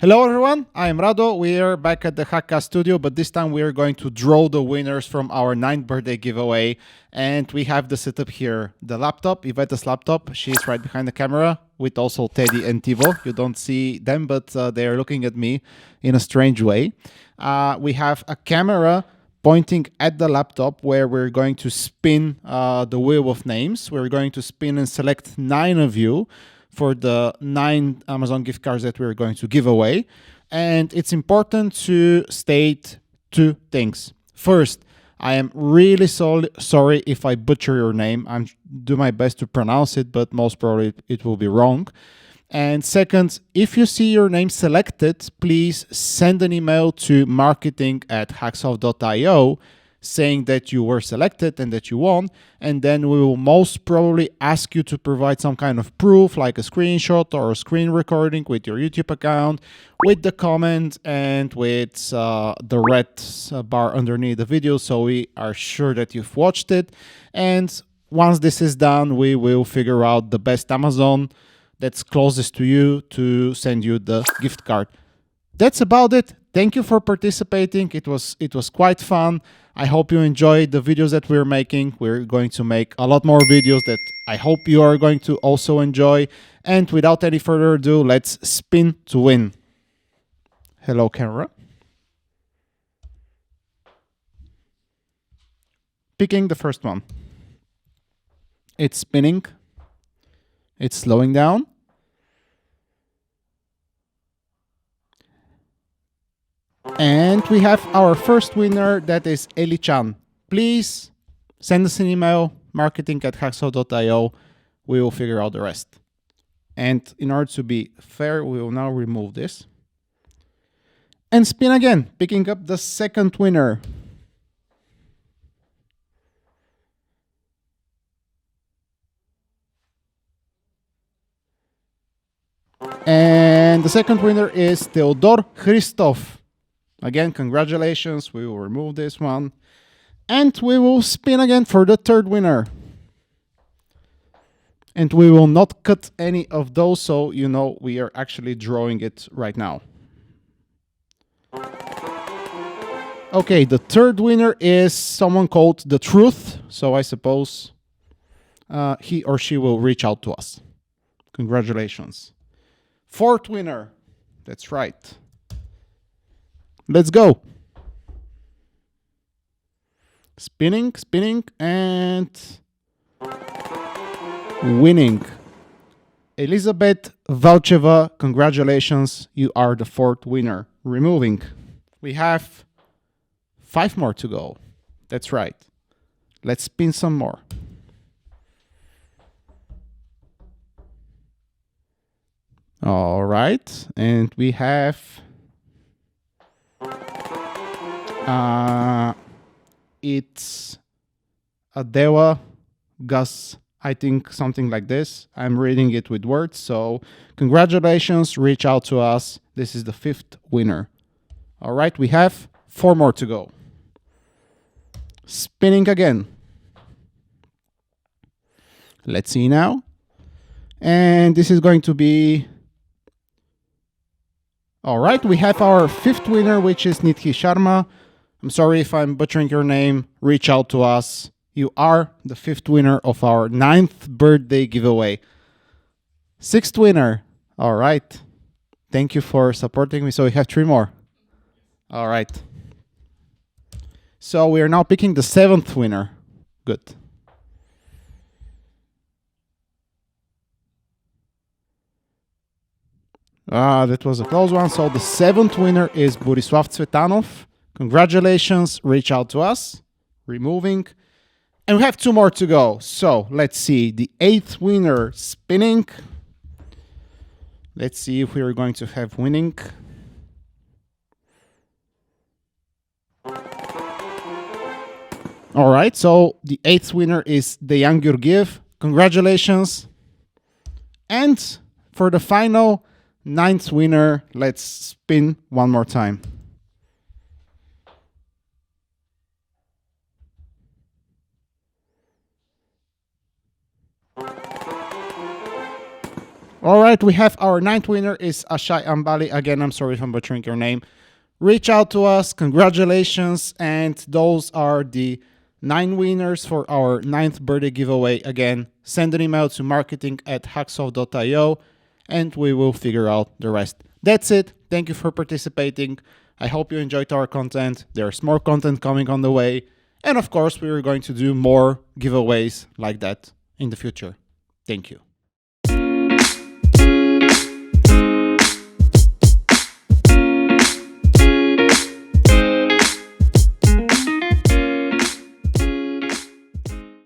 Hello everyone, I am Rado. We are back at the HackSoft's studio, but this time we are going to draw the winners from our 9th birthday giveaway. And we have the setup here. The laptop, Ivetta's laptop, she's right behind the camera, with also Teddy and Tivo. You don't see them, but they are looking at me in a strange way. We have a camera pointing at the laptop where we're going to spin the wheel of names. We're going to spin and select 9 of you for the 9 Amazon gift cards that we're going to give away. And it's important to state 2 things. First, I am really sorry if I butcher your name. I'm do my best to pronounce it, but most probably it will be wrong. And second, if you see your name selected, please send an email to marketing@hacksoft.io saying that you were selected and that you won, and then we will most probably ask you to provide some kind of proof, like a screenshot or a screen recording with your YouTube account, with the comment and with the red bar underneath the video, so we are sure that you've watched it. And once this is done, we will figure out the best Amazon that's closest to you to send you the gift card. That's about it. Thank you for participating. It was quite fun. I hope you enjoyed the videos that we're making. We're going to make a lot more videos that I hope you are going to also enjoy. And without any further ado, let's spin to win. Hello, camera. Picking the first one. It's spinning. It's slowing down. And we have our first winner, that is Eli-chan. Please send us an email, marketing@hacksoft.io. We will figure out the rest. And in order to be fair, we will now remove this. And spin again, picking up the second winner. And the second winner is Theodor Christoph. Again, congratulations. We will remove this one. And we will spin again for the third winner. And we will not cut any of those, so you know we are actually drawing it right now. Okay, the third winner is someone called The Truth. So I suppose he or she will reach out to us. Congratulations. Fourth winner. That's right. Let's go. Spinning, spinning, and winning. Elizabeth Valcheva, congratulations. You are the fourth winner. Removing. We have 5 more to go. That's right. Let's spin some more. All right. And we have... it's Adewa Gus, I think, something like this. I'm reading it with words, so congratulations, reach out to us. This is the 5th winner. All right, we have 4 more to go. Spinning again. Let's see now. And this is going to be... All right, we have our 5th winner, which is Nidhi Sharma. I'm sorry if I'm butchering your name. Reach out to us. You are the 5th winner of our 9th birthday giveaway. 6th winner. All right. Thank you for supporting me. So we have 3 more. All right. So we are now picking the 7th winner. Good. That was a close one. So the 7th winner is Borislav Tsvetanov. Congratulations. Reach out to us. Removing. And we have 2 more to go. So let's see. The 8th winner spinning. Let's see if we are going to have winning. All right. So the 8th winner is Dejan Georgiev. Congratulations. And for the final 9th winner, let's spin one more time. All right, we have our ninth winner is Ashai Ambali. Again, I'm sorry if I'm butchering your name. Reach out to us. Congratulations. And those are the 9 winners for our 9th birthday giveaway. Again, send an email to marketing@hacksoft.io and we will figure out the rest. That's it. Thank you for participating. I hope you enjoyed our content. There's more content coming on the way. And of course, we are going to do more giveaways like that in the future. Thank you.